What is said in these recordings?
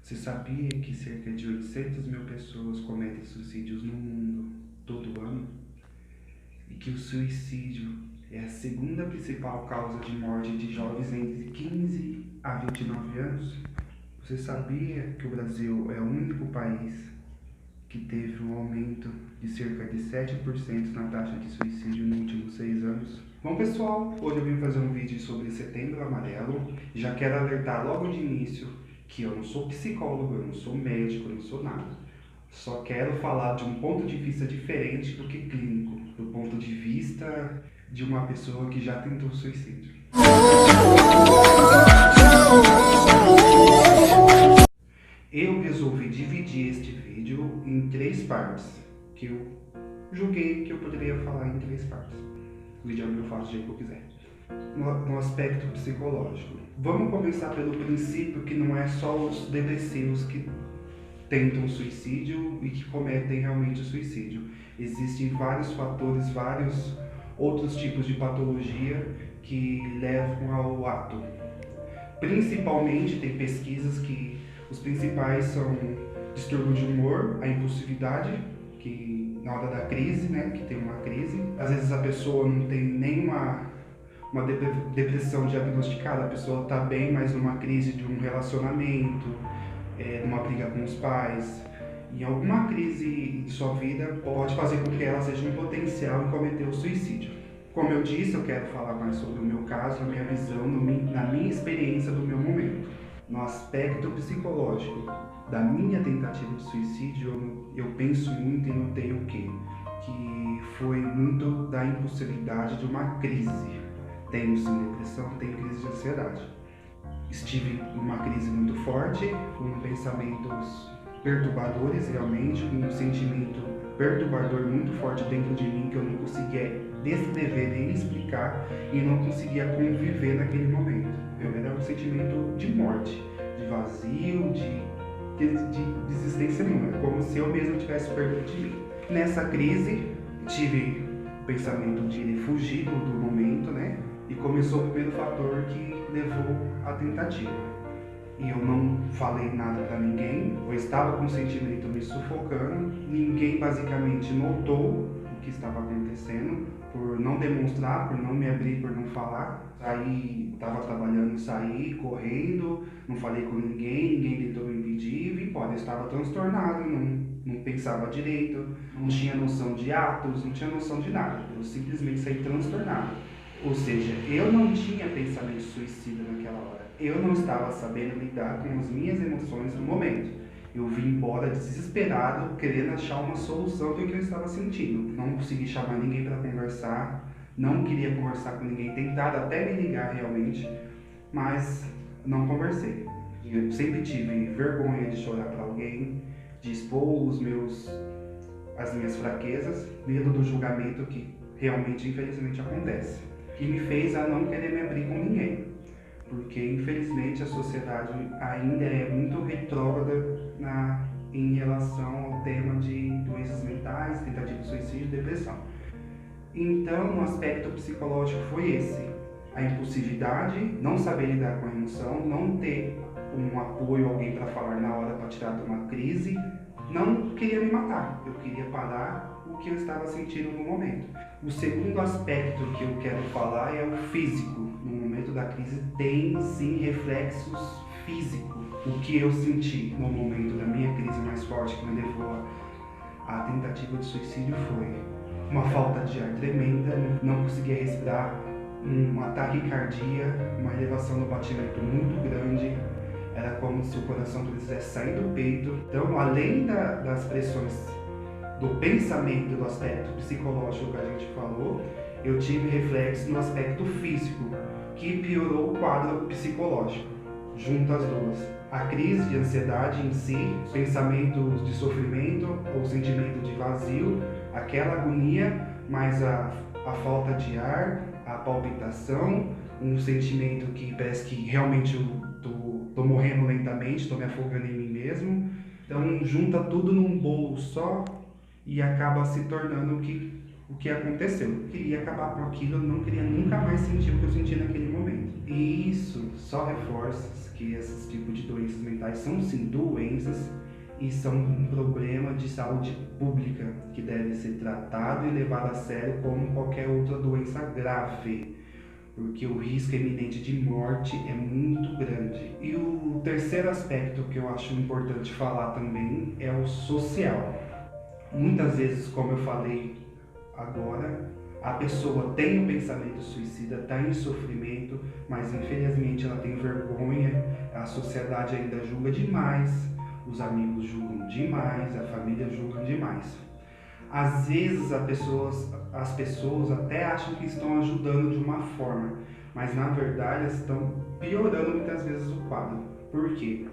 Você sabia que cerca de 800 mil pessoas cometem suicídios no mundo todo ano? E que o suicídio é a segunda principal causa de morte de jovens entre 15 a 29 anos? Você sabia que o Brasil é o único país que teve um aumento de cerca de 7% na taxa de suicídio nos últimos 6 anos? Bom, pessoal, hoje eu vim fazer um vídeo sobre Setembro Amarelo. Já quero alertar logo de início que eu não sou psicólogo, eu não sou médico, eu não sou nada. Só quero falar de um ponto de vista diferente do que clínico, do ponto de vista de uma pessoa que já tentou suicídio. Eu resolvi dividir este vídeo em 3 partes, que eu julguei que eu poderia falar em 3 partes. O vídeo é meu, eu faço do jeito que eu quiser. No aspecto psicológico. Vamos começar pelo princípio que não é só os depressivos que tentam suicídio e que cometem realmente o suicídio. Existem vários fatores, vários outros tipos de patologia que levam ao ato. Principalmente, tem pesquisas que os principais são distúrbio de humor, a impulsividade, que na hora da crise, né, que tem uma crise, às vezes a pessoa não tem nenhuma depressão diagnosticada, a pessoa está bem, mas numa crise de um relacionamento, numa briga com os pais, em alguma crise de sua vida pode fazer com que ela seja um potencial em cometer o suicídio. Como eu disse, eu quero falar mais sobre o meu caso, a minha visão, na minha experiência do meu momento. No aspecto psicológico da minha tentativa de suicídio, eu penso muito e notei o quê? Que foi muito da impulsividade de uma crise. Tenho sim depressão, tenho crise de ansiedade. Estive em uma crise muito forte, com pensamentos perturbadores realmente, com um sentimento perturbador muito forte dentro de mim que eu não conseguia descrever nem explicar e não conseguia conviver naquele momento. Era um sentimento de morte, de vazio, de desistência nenhuma, como se eu mesmo tivesse perdido de mim. Nessa crise, tive o pensamento de fugir do momento, né? E começou o primeiro fator que levou à tentativa. E eu não falei nada para ninguém, eu estava com o sentimento me sufocando, ninguém basicamente notou o que estava acontecendo, por não demonstrar, por não me abrir, por não falar. Aí estava trabalhando, saí correndo, não falei com ninguém, ninguém tentou me impedir e vim embora. Eu estava transtornado, não pensava direito, não tinha noção de atos, não tinha noção de nada, eu simplesmente saí transtornado. Ou seja, eu não tinha pensamento suicida naquela hora. Eu não estava sabendo lidar com as minhas emoções no momento. Eu vim embora desesperado, querendo achar uma solução do que eu estava sentindo. Não consegui chamar ninguém para conversar, não queria conversar com ninguém, tentaram até me ligar realmente, mas não conversei. Eu sempre tive vergonha de chorar para alguém, de expor as minhas fraquezas, medo do julgamento que realmente, infelizmente, acontece. Que me fez a não querer me abrir com ninguém, porque infelizmente a sociedade ainda é muito retrógrada em relação ao tema de doenças mentais, tentativa de suicídio e depressão. Então, no aspecto psicológico foi esse, a impulsividade, não saber lidar com a emoção, não ter um apoio, alguém para falar na hora para tirar de uma crise, não queria me matar, eu queria parar o que eu estava sentindo no momento. O segundo aspecto que eu quero falar é o físico. No momento da crise tem sim reflexos físicos. O que eu senti no momento da minha crise mais forte que me levou à tentativa de suicídio foi uma falta de ar tremenda, não conseguia respirar, uma taquicardia, uma elevação do batimento muito grande. Era como se o coração quisesse sair do peito. Então, além das pressões do pensamento, do aspecto psicológico que a gente falou, eu tive reflexo no aspecto físico, que piorou o quadro psicológico, junto às duas. A crise de ansiedade em si, pensamentos de sofrimento ou sentimento de vazio, aquela agonia, mas a falta de ar, a palpitação, um sentimento que parece que realmente eu tô morrendo lentamente, tô me afogando em mim mesmo. Então junta tudo num bolo só e acaba se tornando o que aconteceu. Eu queria acabar com aquilo, eu não queria nunca mais sentir o que eu senti naquele momento. E isso só reforça que esses tipos de doenças mentais são sim doenças e são um problema de saúde pública que deve ser tratado e levado a sério como qualquer outra doença grave, porque o risco iminente de morte é muito grande. E o terceiro aspecto que eu acho importante falar também é o social. Muitas vezes, como eu falei agora, a pessoa tem um pensamento suicida, está em sofrimento, mas infelizmente ela tem vergonha, a sociedade ainda julga demais, os amigos julgam demais, a família julga demais. Às vezes as pessoas até acham que estão ajudando de uma forma, mas na verdade elas estão piorando muitas vezes o quadro. Por quê?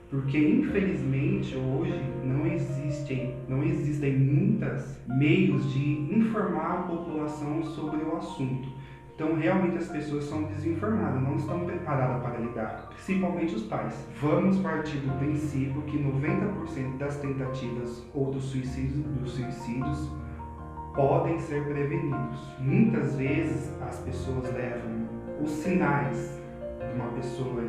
Porque infelizmente hoje não existem muitos meios de informar a população sobre o assunto. Então realmente as pessoas são desinformadas, não estão preparadas para lidar, principalmente os pais. Vamos partir do princípio que 90% das tentativas ou dos suicídios podem ser prevenidos. Muitas vezes as pessoas levam os sinais de uma pessoa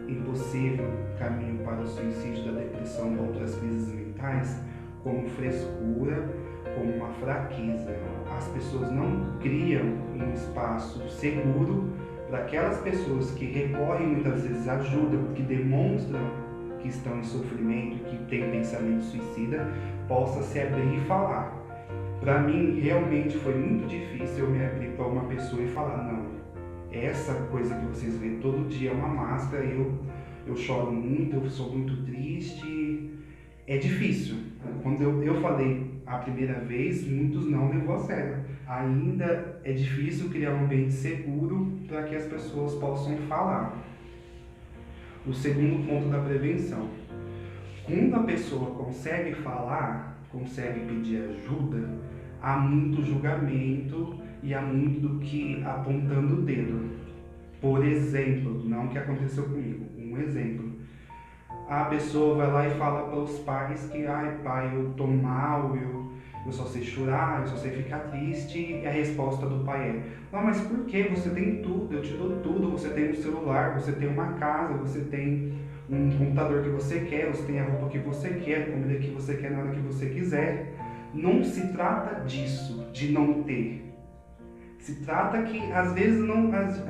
em possível caminho para o suicídio, da depressão ou outras crises mentais como frescura, como uma fraqueza. As pessoas não criam um espaço seguro para aquelas pessoas que recorrem muitas vezes à ajuda, que demonstram que estão em sofrimento, que têm pensamento suicida, possa se abrir e falar. Para mim, realmente foi muito difícil eu me abrir para uma pessoa e falar, não, essa coisa que vocês veem todo dia é uma máscara, eu choro muito, eu sou muito triste, é difícil. Quando eu falei a primeira vez, muitos não levou a sério. Ainda é difícil criar um ambiente seguro para que as pessoas possam falar. O segundo ponto da prevenção. Quando a pessoa consegue falar, consegue pedir ajuda, há muito julgamento e há muito do que apontando o dedo. Por exemplo, não o que aconteceu comigo, um exemplo. A pessoa vai lá e fala para os pais que, ai pai, eu tô mal, eu só sei chorar, eu só sei ficar triste, e a resposta do pai é, não, mas por que? Você tem tudo, eu te dou tudo, você tem um celular, você tem uma casa, você tem um computador que você quer, você tem a roupa que você quer, a comida que você quer na hora que você quiser. Não se trata disso, de não ter. Se trata que às vezes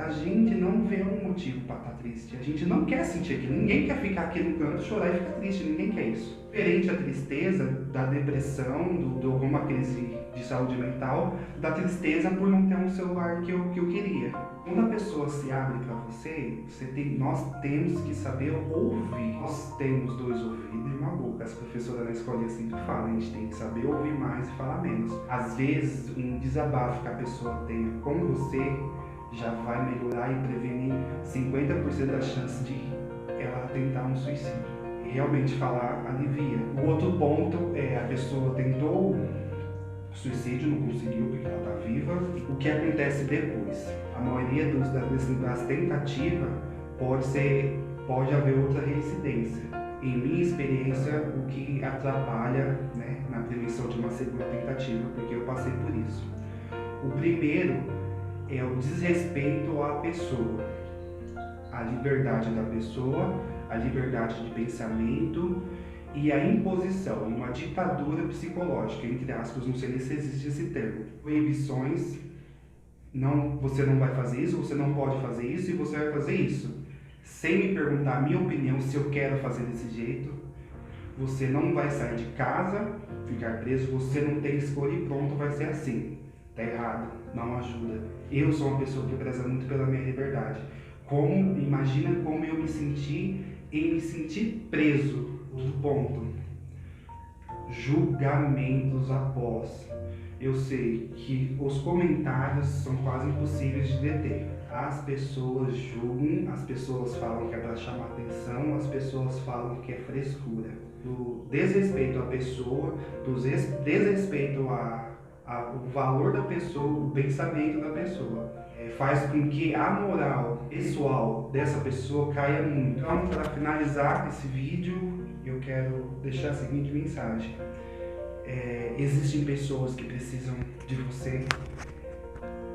a gente não vê um motivo para estar triste. A gente não quer sentir aquilo. Ninguém quer ficar aqui no canto, chorar e ficar triste. Ninguém quer isso. Diferente a tristeza, da depressão, de alguma crise de saúde mental, da tristeza por não ter um celular que eu queria. Quando a pessoa se abre para você, nós temos que saber ouvir. Nós temos 2 ouvidos e uma boca. As professoras na escolinha sempre falam, a gente tem que saber ouvir mais e falar menos. Às vezes, um desabafo que a pessoa tem com você já vai melhorar e prevenir 50% das chances de ela tentar um suicídio. E realmente falar alivia. O outro ponto é a pessoa tentou suicídio, não conseguiu porque ela está viva. O que acontece depois? A maioria das tentativas pode haver outra reincidência. Em minha experiência, o que atrapalha, né, na prevenção de uma segunda tentativa, porque eu passei por isso. O primeiro é o desrespeito à pessoa, a liberdade da pessoa, a liberdade de pensamento e a imposição, uma ditadura psicológica, entre aspas, não sei se existe esse termo. Proibições, não, você não vai fazer isso, você não pode fazer isso e você vai fazer isso. Sem me perguntar a minha opinião se eu quero fazer desse jeito. Você não vai sair de casa, ficar preso, você não tem escolha e pronto, vai ser assim. Tá errado, não ajuda. Eu sou uma pessoa que preza muito pela minha liberdade. Imagina como eu me senti em me sentir preso. Outro ponto, julgamentos após. Eu sei que os comentários são quase impossíveis de deter. As pessoas julgam, as pessoas falam que é para chamar atenção, as pessoas falam que é frescura. Do desrespeito à pessoa, do desrespeito ao valor da pessoa, o pensamento da pessoa. Faz com que a moral pessoal dessa pessoa caia muito. Então, para finalizar esse vídeo, eu quero deixar a seguinte mensagem. Existem pessoas que precisam de você,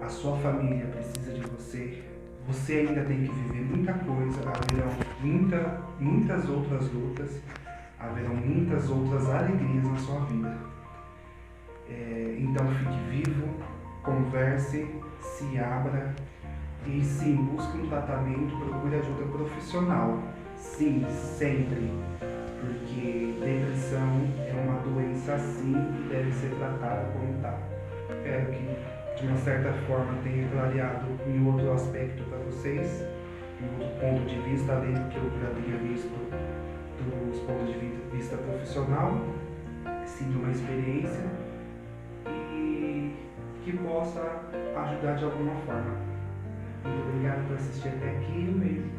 a sua família precisa de você, você ainda tem que viver muita coisa, haverão muitas outras lutas, haverão muitas outras alegrias na sua vida. Então fique vivo, converse, se abra e sim, busque um tratamento, procure ajuda profissional. Sim, sempre. Porque depressão é uma doença sim que deve ser tratada como tal. Espero que de uma certa forma tenha clareado em outro aspecto para vocês, em outro ponto de vista, além do que eu já tenha visto dos pontos de vista profissional, sim, de uma experiência e que possa ajudar de alguma forma. Muito obrigado por assistir até aqui e um beijo.